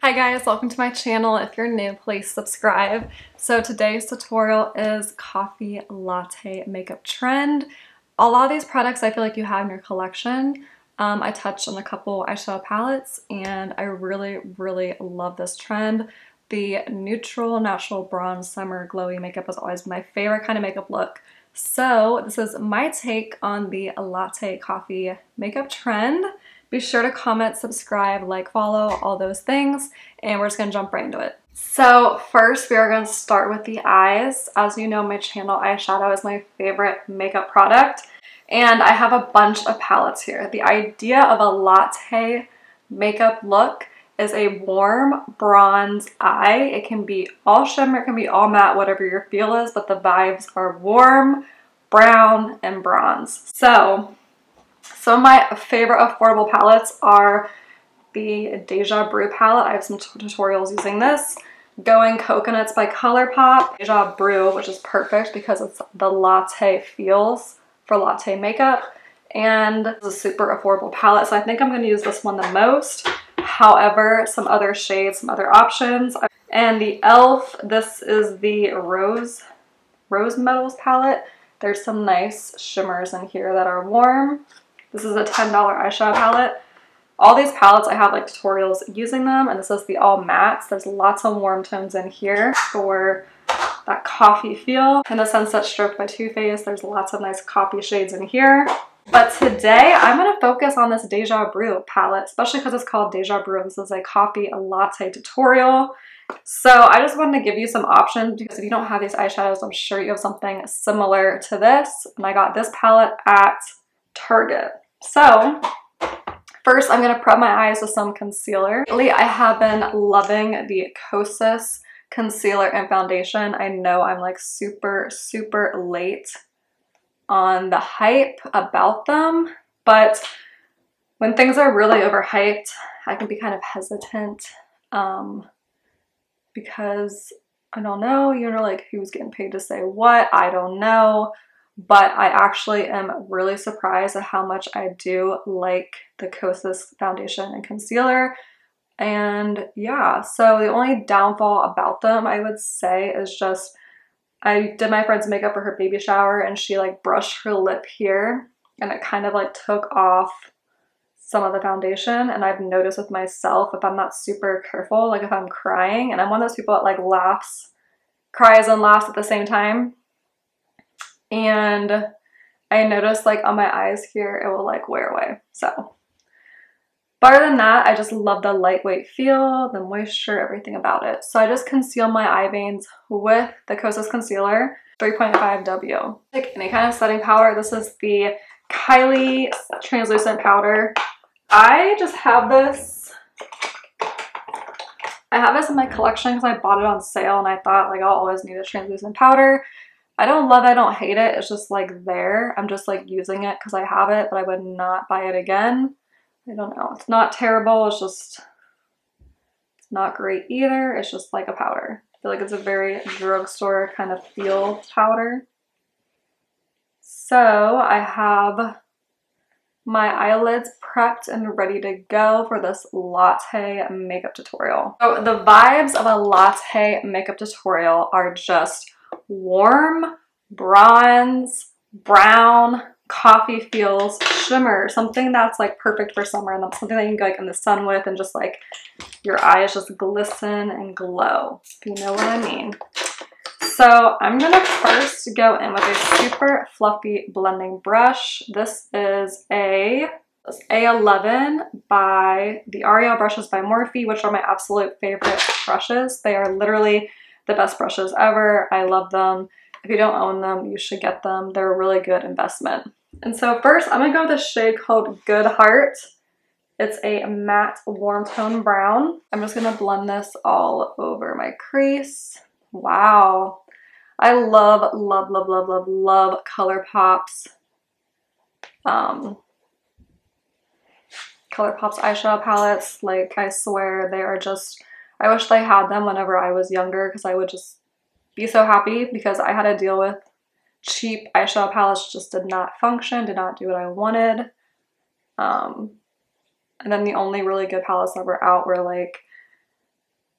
Hi guys, welcome to my channel. If you're new, please subscribe. So today's tutorial is coffee latte makeup trend. A lot of these products I feel like you have in your collection. I touched on a couple eyeshadow palettes and I really love this trend. The neutral natural bronze summer glowy makeup has always been my favorite kind of makeup look. So this is my take on the latte coffee makeup trend. Be sure to comment, subscribe, like, follow, all those things, and we're just gonna jump right into it. So first we are gonna start with the eyes. As you know, my channel eyeshadow is my favorite makeup product, and I have a bunch of palettes here. The idea of a latte makeup look is a warm bronze eye. It can be all shimmer, it can be all matte, whatever your feel is, but the vibes are warm, brown, and bronze. So some of my favorite affordable palettes are the Deja Brew palette. I have some tutorials using this. Going Coconuts by ColourPop. Deja Brew, which is perfect because it's the latte feels for latte makeup. And it's a super affordable palette, so I think I'm going to use this one the most. However, some other shades, some other options. And the e.l.f., this is the Rose Metals palette. There's some nice shimmers in here that are warm. This is a $10 eyeshadow palette. All these palettes, I have like tutorials using them, and this is the all mattes. There's lots of warm tones in here for that coffee feel. And the Sunset Stroke by Too Faced, there's lots of nice coffee shades in here. But today, I'm gonna focus on this Deja Brew palette, especially because it's called Deja Brew. This is a coffee latte tutorial. So I just wanted to give you some options because if you don't have these eyeshadows, I'm sure you have something similar to this. And I got this palette at Target. So first I'm gonna prep my eyes with some concealer. Lately I have been loving the Kosas concealer and foundation. I know I'm like super late on the hype about them, but when things are really overhyped, I can be kind of hesitant because I don't know, you know, like who's getting paid to say what, I don't know. But I actually am really surprised at how much I do like the Kosas foundation and concealer. And yeah, so the only downfall about them, I would say, is just I did my friend's makeup for her baby shower and she like brushed her lip here and it kind of like took off some of the foundation. And I've noticed with myself, if I'm not super careful, like if I'm crying, and I'm one of those people that like cries and laughs at the same time. And I noticed like on my eyes here, it will like wear away. So, but other than that, I just love the lightweight feel, the moisture, everything about it. So I just conceal my eye veins with the Kosas concealer, 3.5W. Like any kind of setting powder, this is the Kylie translucent powder. I just have this. I have this in my collection because I bought it on sale and I thought like I'll always need a translucent powder. I don't love it, I don't hate it, it's just like there. I'm just like using it because I have it, but I would not buy it again. I don't know, it's not terrible, it's just, it's not great either. It's just like a powder. I feel like it's a very drugstore kind of feel powder. So I have my eyelids prepped and ready to go for this latte makeup tutorial. So the vibes of a latte makeup tutorial are just warm, bronze, brown, coffee feels, shimmer, something that's like perfect for summer and that's something that you can go like in the sun with and just like your eyes just glisten and glow, if you know what I mean. So I'm gonna first go in with a super fluffy blending brush. This is A11 by the L'Oreal brushes by Morphe, which are my absolute favorite brushes. They are literally the best brushes ever. I love them. If you don't own them, you should get them. They're a really good investment. And so first, I'm gonna go with a shade called Good Heart. It's a matte warm tone brown. I'm just gonna blend this all over my crease. Wow. I love ColourPop's ColourPop's eyeshadow palettes. Like, I swear they are just, I wish they had them whenever I was younger because I would just be so happy because I had to deal with cheap eyeshadow palettes just did not function, did not do what I wanted. And then the only really good palettes that were out were like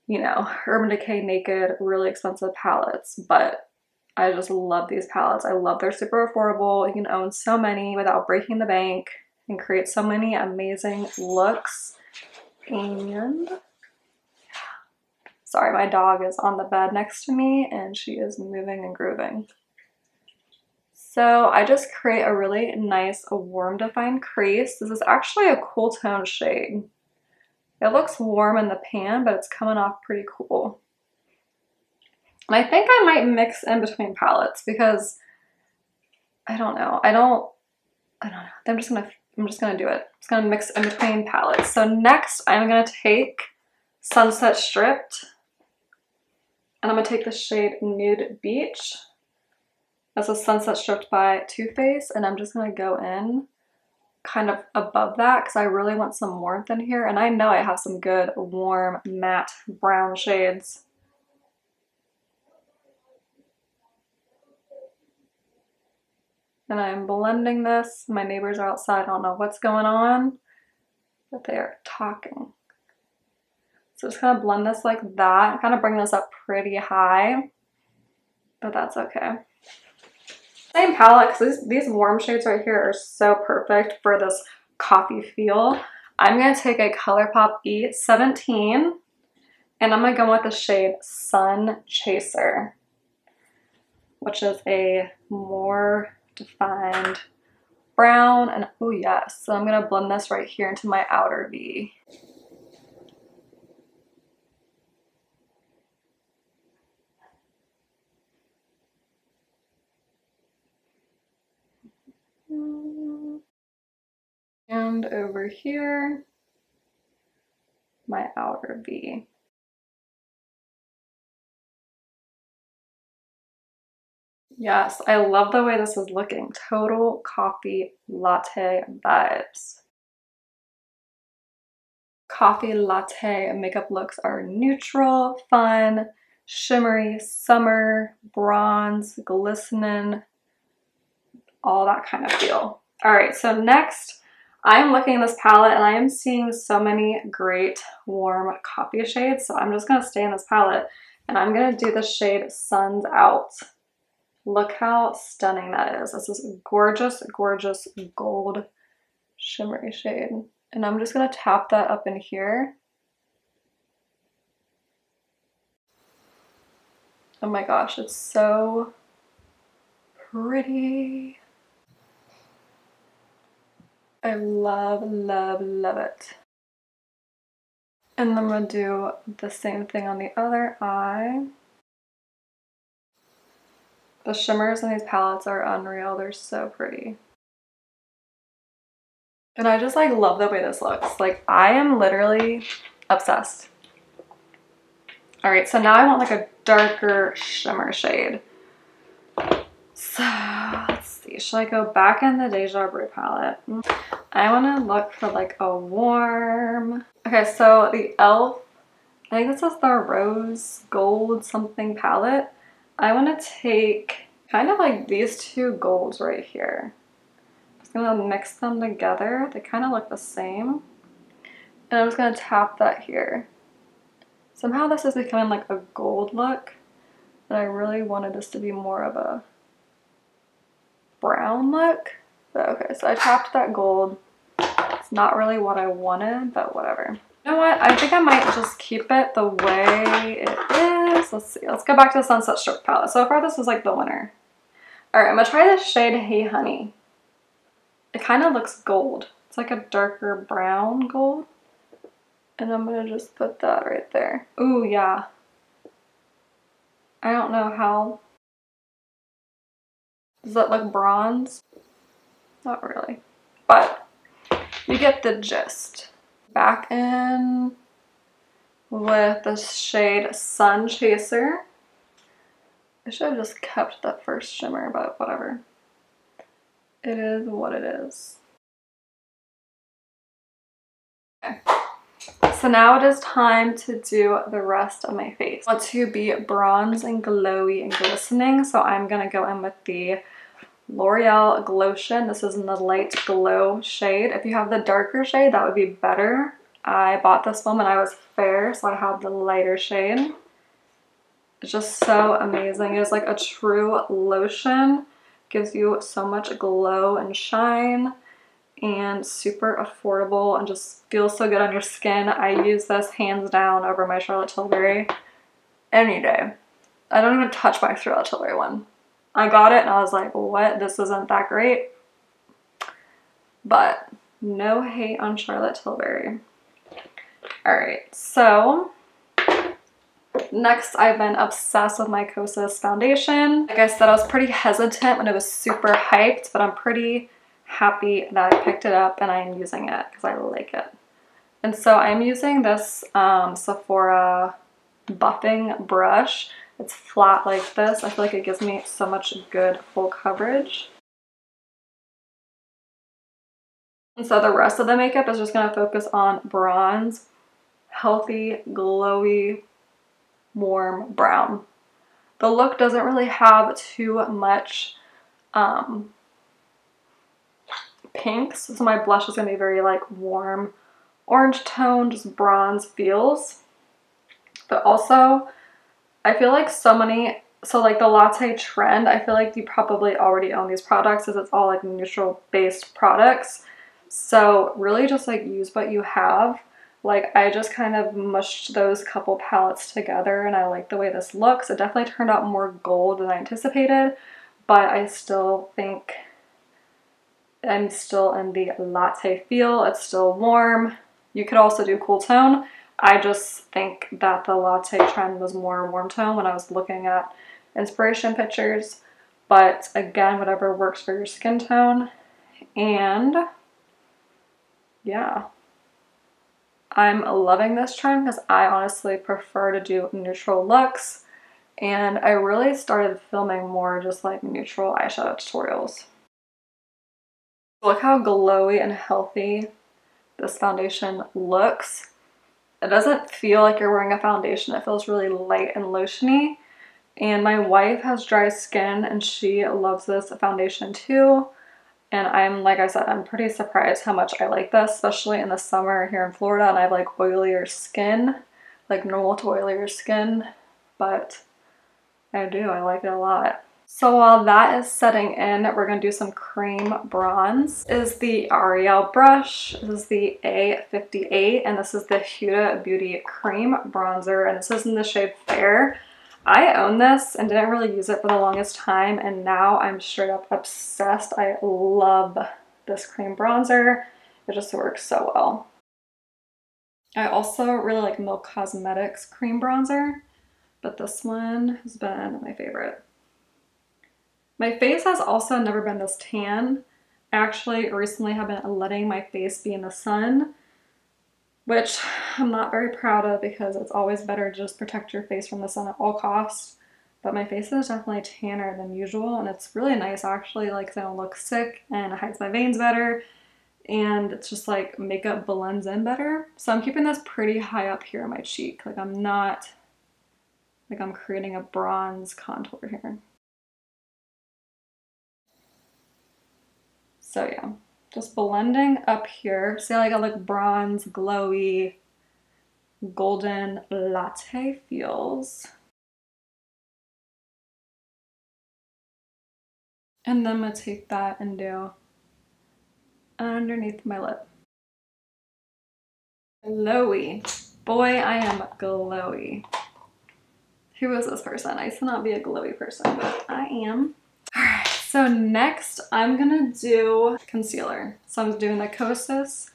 you know, Urban Decay Naked, really expensive palettes, but I just love these palettes. I love they're super affordable. You can own so many without breaking the bank and create so many amazing looks. And sorry, my dog is on the bed next to me and she is moving and grooving. So I just create a really nice warm defined crease. This is actually a cool tone shade. It looks warm in the pan, but it's coming off pretty cool. And I think I might mix in between palettes because I don't know. I don't know. I'm just gonna do it. I'm just gonna mix in between palettes. So next I'm gonna take Sunset Stripped and I'm gonna take the shade Nude Beach. That's a Sunset Stripped by Too Faced, and I'm just gonna go in kind of above that because I really want some warmth in here, and I know I have some good warm matte brown shades. And I'm blending this. My neighbors are outside. I don't know what's going on, but they are talking. So just kind of blend this like that, kind of bring this up pretty high, but that's okay. Same palette, because these warm shades right here are so perfect for this coffee feel. I'm going to take a ColourPop E17 and I'm going to go with the shade Sun Chaser, which is a more defined brown. And oh yes, so I'm going to blend this right here into my outer V. And over here, my outer V. Yes, I love the way this is looking. Total coffee latte vibes. Coffee latte makeup looks are neutral, fun, shimmery, summer, bronze, glistening, all that kind of feel. All right, so next I'm looking at this palette and I am seeing so many great warm coffee shades. So I'm just gonna stay in this palette and I'm gonna do the shade Suns Out. Look how stunning that is. This is gorgeous, gorgeous gold shimmery shade. And I'm just gonna tap that up in here. Oh my gosh, it's so pretty. I love, love, love it. And then I'm gonna do the same thing on the other eye. The shimmers in these palettes are unreal. They're so pretty. And I just like love the way this looks. Like I am literally obsessed. All right, so now I want like a darker shimmer shade. So let's see, should I go back in the Deja Vu palette? I want to look for like a warm, okay, so the e.l.f., I think this is the rose gold something palette. I want to take kind of like these two golds right here. I'm just gonna mix them together. They kind of look the same. And I'm just gonna tap that here. Somehow this is becoming like a gold look, but I really wanted this to be more of a brown look. But okay, so I tapped that gold. It's not really what I wanted, but whatever. You know what? I think I might just keep it the way it is. Let's see. Let's go back to the Sunset Strip palette. So far, this is like the winner. All right, I'm gonna try this shade Hey Honey. It kind of looks gold. It's like a darker brown gold. And I'm gonna just put that right there. Ooh, yeah. I don't know how. Does that look bronze? Not really. But you get the gist. Back in with the shade Sun Chaser. I should have just kept that first shimmer, but whatever. It is what it is. Okay. So now it is time to do the rest of my face. I want to be bronze and glowy and glistening, so I'm gonna go in with the L'Oreal Glowtion. This is in the light glow shade. If you have the darker shade, that would be better. I bought this one when I was fair, so I have the lighter shade. It's just so amazing. It's like a true lotion. Gives you so much glow and shine, and super affordable and just feels so good on your skin. I use this hands down over my Charlotte Tilbury any day. I don't even touch my Charlotte Tilbury one. I got it and I was like, what? This isn't that great. But no hate on Charlotte Tilbury. Alright, so next I've been obsessed with my Kosas foundation. Like I said, I was pretty hesitant when it was super hyped, but I'm pretty happy that I picked it up and I am using it because I like it. And so I'm using this Sephora buffing brush. It's flat like this. I feel like it gives me so much good full coverage. And so the rest of the makeup is just going to focus on bronze, healthy, glowy, warm brown. The look doesn't really have too much pinks, so my blush is going to be very like warm orange tone, just bronze feels. But also I feel like so like the Latte trend, I feel like you probably already own these products as it's all like neutral based products. So really just like use what you have. Like I just kind of mushed those couple palettes together and I like the way this looks. It definitely turned out more gold than I anticipated, but I still think I'm still in the Latte feel. It's still warm. You could also do cool tone. I just think that the Latte trend was more warm tone when I was looking at inspiration pictures. But again, whatever works for your skin tone. And yeah, I'm loving this trend because I honestly prefer to do neutral looks. And I really started filming more just like neutral eyeshadow tutorials. Look how glowy and healthy this foundation looks. It doesn't feel like you're wearing a foundation. It feels really light and lotiony. And my wife has dry skin and she loves this foundation too. And I'm, like I said, I'm pretty surprised how much I like this, especially in the summer here in Florida and I have like oilier skin, like normal to oilier skin, but I do, I like it a lot. So while that is setting in, we're going to do some cream bronze. This is the L'Oreal brush. This is the A58 and this is the Huda Beauty cream bronzer and this is in the shade Fair. I own this and didn't really use it for the longest time and now I'm straight up obsessed. I love this cream bronzer. It just works so well. I also really like Milk Cosmetics cream bronzer, but this one has been my favorite. My face has also never been this tan. I actually recently have been letting my face be in the sun, which I'm not very proud of because it's always better to just protect your face from the sun at all costs. But my face is definitely tanner than usual and it's really nice actually, like 'cause I don't look sick and it hides my veins better and it's just like makeup blends in better. So I'm keeping this pretty high up here on my cheek. Like I'm not, like I'm creating a bronze contour here. So yeah, just blending up here. See how I got like bronze, glowy, golden latte feels. And then I'm gonna take that and do underneath my lip. Glowy. Boy, I am glowy. Who is this person? I used to not be a glowy person, but I am. Alright, so next I'm gonna do concealer. So I'm doing the Kosas.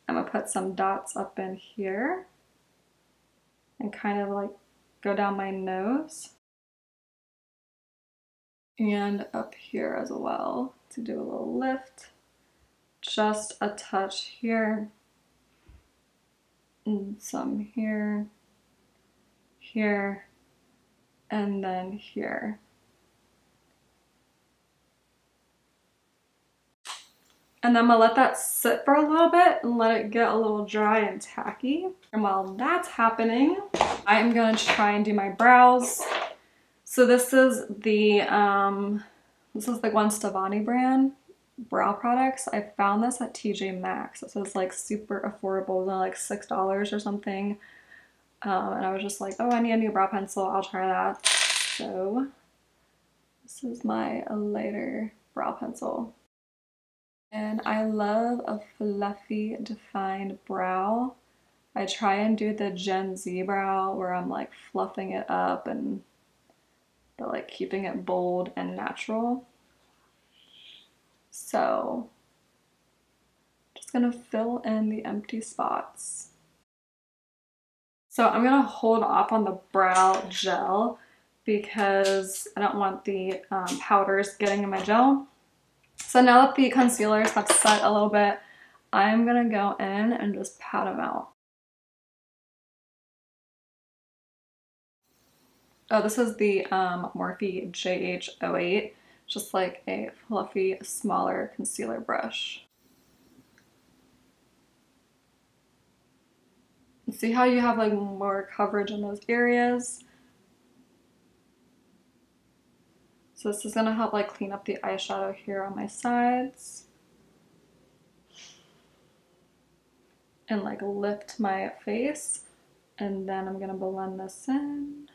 I'm gonna put some dots up in here and kind of like go down my nose and up here as well to do a little lift. Just a touch here and some here, here, and then here. And then I'm gonna let that sit for a little bit and let it get a little dry and tacky. And while that's happening, I'm gonna try and do my brows. So this is the Gwen Stefani brand. brow products. I found this at TJ Maxx. This was like super affordable. It was only like $6 or something. And I was just like, oh, I need a new brow pencil. I'll try that. So this is my lighter brow pencil. And I love a fluffy, defined brow. I try and do the Gen Z brow where I'm like fluffing it up and but like keeping it bold and natural. So just gonna fill in the empty spots. So I'm gonna hold off on the brow gel because I don't want the powders getting in my gel. So now that the concealers have set a little bit, I'm gonna go in and just pat them out. Oh, this is the Morphe JH08, just like a fluffy, smaller concealer brush. See how you have like more coverage in those areas? So this is gonna help like clean up the eyeshadow here on my sides. And like lift my face. And then I'm gonna blend this in.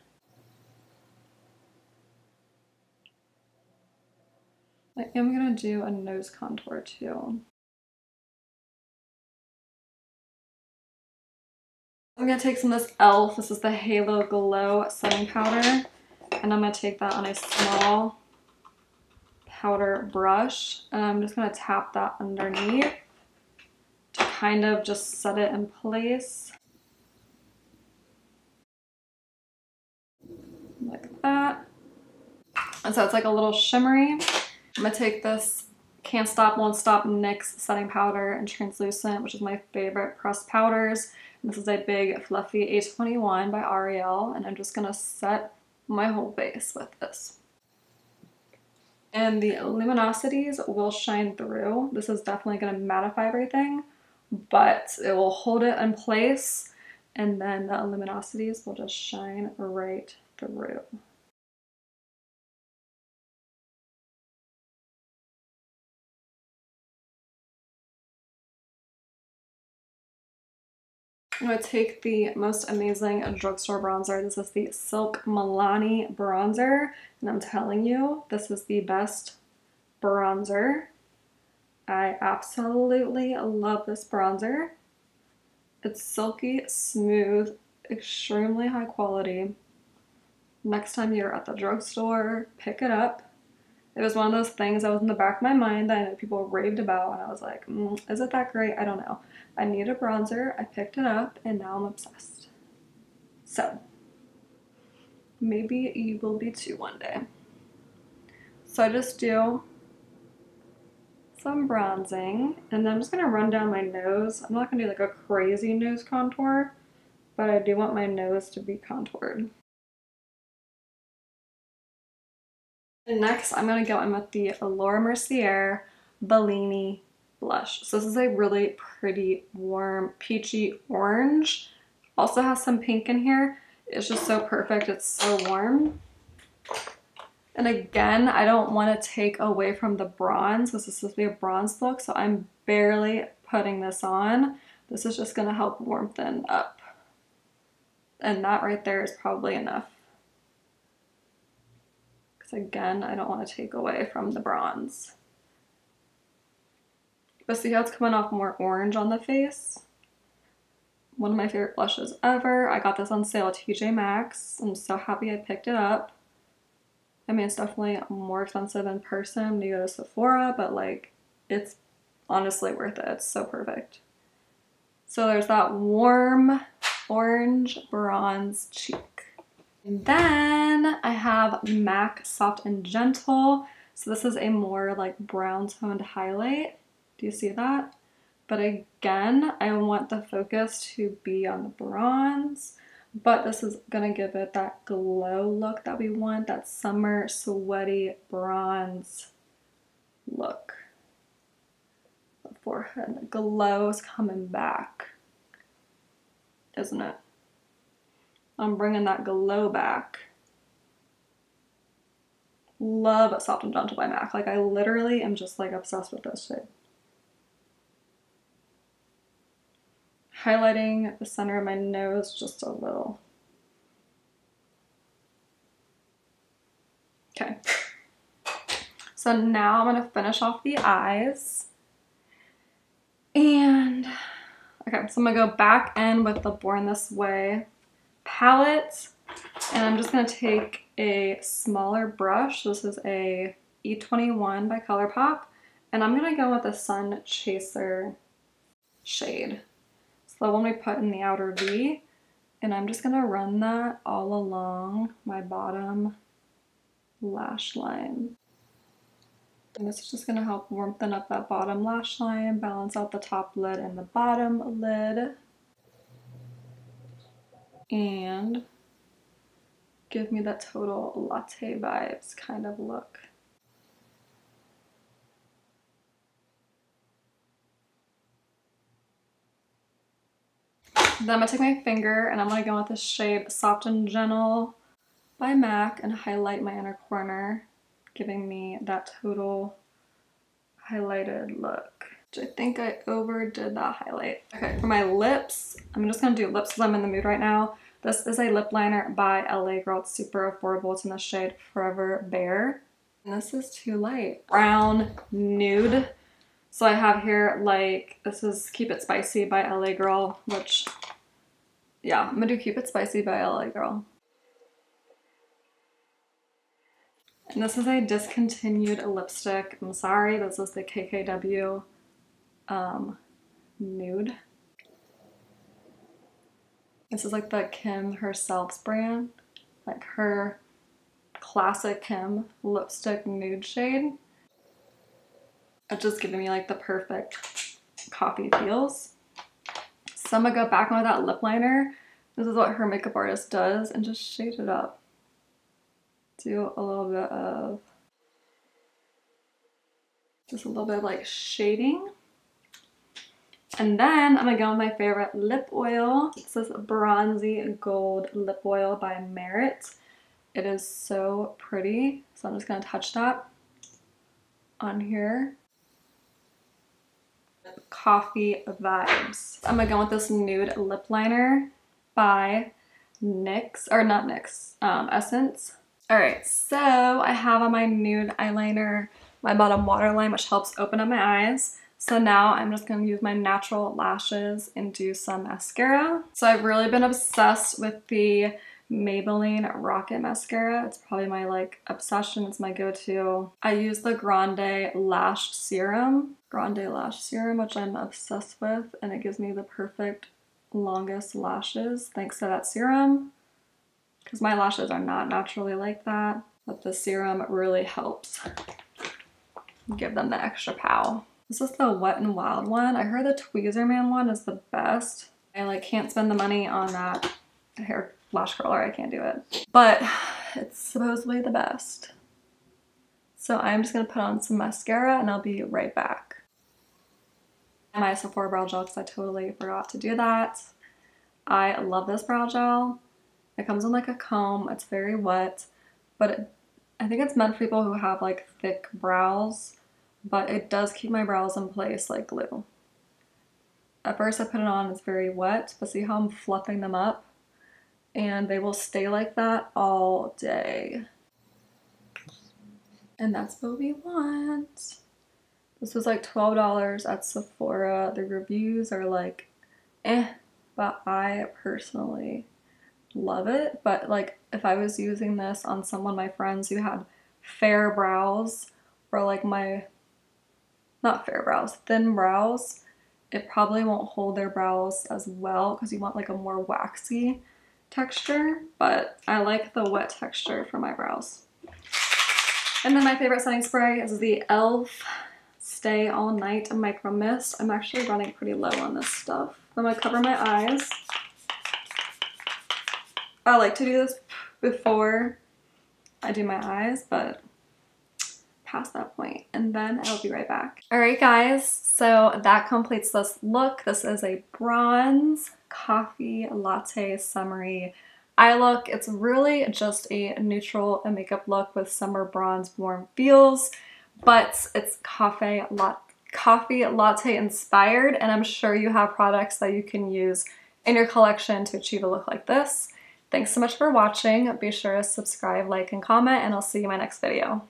I am gonna do a nose contour too. I'm gonna take some of this e.l.f. This is the Halo Glow setting powder. And I'm gonna take that on a small powder brush. And I'm just gonna tap that underneath to kind of just set it in place. Like that. And so it's like a little shimmery. I'm gonna take this Can't Stop, Won't Stop NYX setting powder and translucent, which is my favorite pressed powders. And this is a big fluffy A21 by L'Oreal, and I'm just gonna set my whole face with this. And the luminosities will shine through. This is definitely gonna mattify everything, but it will hold it in place, and then the luminosities will just shine right through. I'm going to take the most amazing drugstore bronzer. This is the Silk Milani bronzer, and I'm telling you, this is the best bronzer. I absolutely love this bronzer. It's silky, smooth, extremely high quality. Next time you're at the drugstore, pick it up. It was one of those things that was in the back of my mind that I know people raved about, and I was like, is it that great? I don't know. I need a bronzer, I picked it up, and now I'm obsessed. So, maybe you will be too one day. So I just do some bronzing, and then I'm just gonna run down my nose. I'm not gonna do like a crazy nose contour, but I do want my nose to be contoured. And next, I'm going to go in with the Laura Mercier Bellini blush. So this is a really pretty, warm, peachy orange. Also has some pink in here. It's just so perfect. It's so warm. And again, I don't want to take away from the bronze. This is supposed to be a bronze look, so I'm barely putting this on. This is just going to help warmthen up. And that right there is probably enough. Again, I don't want to take away from the bronze. But see how it's coming off more orange on the face? One of my favorite blushes ever. I got this on sale at TJ Maxx. I'm so happy I picked it up. I mean, it's definitely more expensive in person when you go to Sephora, but like, it's honestly worth it. It's so perfect. So there's that warm orange bronze cheek. And then I have MAC Soft and Gentle. So this is a more like brown toned highlight. Do you see that? But again, I want the focus to be on the bronze, but this is gonna give it that glow look that we want, that summer sweaty bronze look. The forehead, the glow is coming back, isn't it? I'm bringing that glow back. love Soft and Gentle by MAC. Like I literally am just like obsessed with this shade. Highlighting the center of my nose just a little. Okay. So now I'm gonna finish off the eyes. And, okay, so I'm gonna go back in with the Born This Way palette. And I'm just gonna take a smaller brush. This is a E21 by ColourPop. And I'm gonna go with the Sun Chaser shade. So the one we put in the outer V. And I'm just gonna run that all along my bottom lash line. And this is just gonna help warmthen up that bottom lash line, balance out the top lid and the bottom lid. And give me that total latte vibes kind of look. Then I'm gonna take my finger and I'm gonna go with the shade Soft and Gentle by MAC and highlight my inner corner, giving me that total highlighted look. I think I overdid that highlight. Okay, for my lips, I'm just gonna do lips because I'm in the mood right now. This is a lip liner by LA Girl. It's super affordable. It's in the shade Forever Bare. And this is too light. Brown nude. So I have here like, this is Keep It Spicy by LA Girl, which, yeah, I'm gonna do Keep It Spicy by LA Girl. And this is a discontinued lipstick. I'm sorry, this is the KKW nude. This is like the Kim herself's brand, like her classic Kim lipstick nude shade. It's just giving me like the perfect coffee feels. So I'm gonna go back on with that lip liner. This is what her makeup artist does and just shade it up. Do a little bit of, just a little bit of like shading. And then I'm gonna go with my favorite lip oil. This is Bronzy Gold Lip Oil by Merit. It is so pretty. So I'm just gonna touch that on here. Coffee vibes. I'm gonna go with this nude lip liner by NYX, or not NYX, Essence. All right, so I have on my nude eyeliner my bottom waterline, which helps open up my eyes. So now I'm just gonna use my natural lashes and do some mascara. So I've really been obsessed with the Maybelline Rocket Mascara. It's probably my like obsession, it's my go-to. I use the Grande Lash Serum, which I'm obsessed with, and it gives me the perfect longest lashes thanks to that serum. Because my lashes are not naturally like that, but the serum really helps give them the extra pow. This is the Wet n Wild one. I heard the Tweezerman one is the best. I like can't spend the money on that hair lash curler, I can't do it. But it's supposedly the best. So I'm just gonna put on some mascara and I'll be right back. And my Sephora brow gel because I totally forgot to do that. I love this brow gel. It comes in like a comb, it's very wet, but I think it's meant for people who have like thick brows, but it does keep my brows in place like glue. At first I put it on, it's very wet, but see how I'm fluffing them up? And they will stay like that all day. And that's what we want. This was like $12 at Sephora. The reviews are like, but I personally love it. But like if I was using this on someone of my friends who had fair brows, or like not fair brows, thin brows, it probably won't hold their brows as well because you want like a more waxy texture, but I like the wet texture for my brows. And then my favorite setting spray is the e.l.f. Stay All Night Micro Mist. I'm actually running pretty low on this stuff. I'm gonna cover my eyes. I like to do this before I do my eyes, but past that point, and then I'll be right back. All right, guys, so that completes this look. This is a bronze coffee latte summery eye look. It's really just a neutral makeup look with summer bronze warm feels, but it's coffee latte inspired, and I'm sure you have products that you can use in your collection to achieve a look like this. Thanks so much for watching. Be sure to subscribe, like, and comment, and I'll see you in my next video.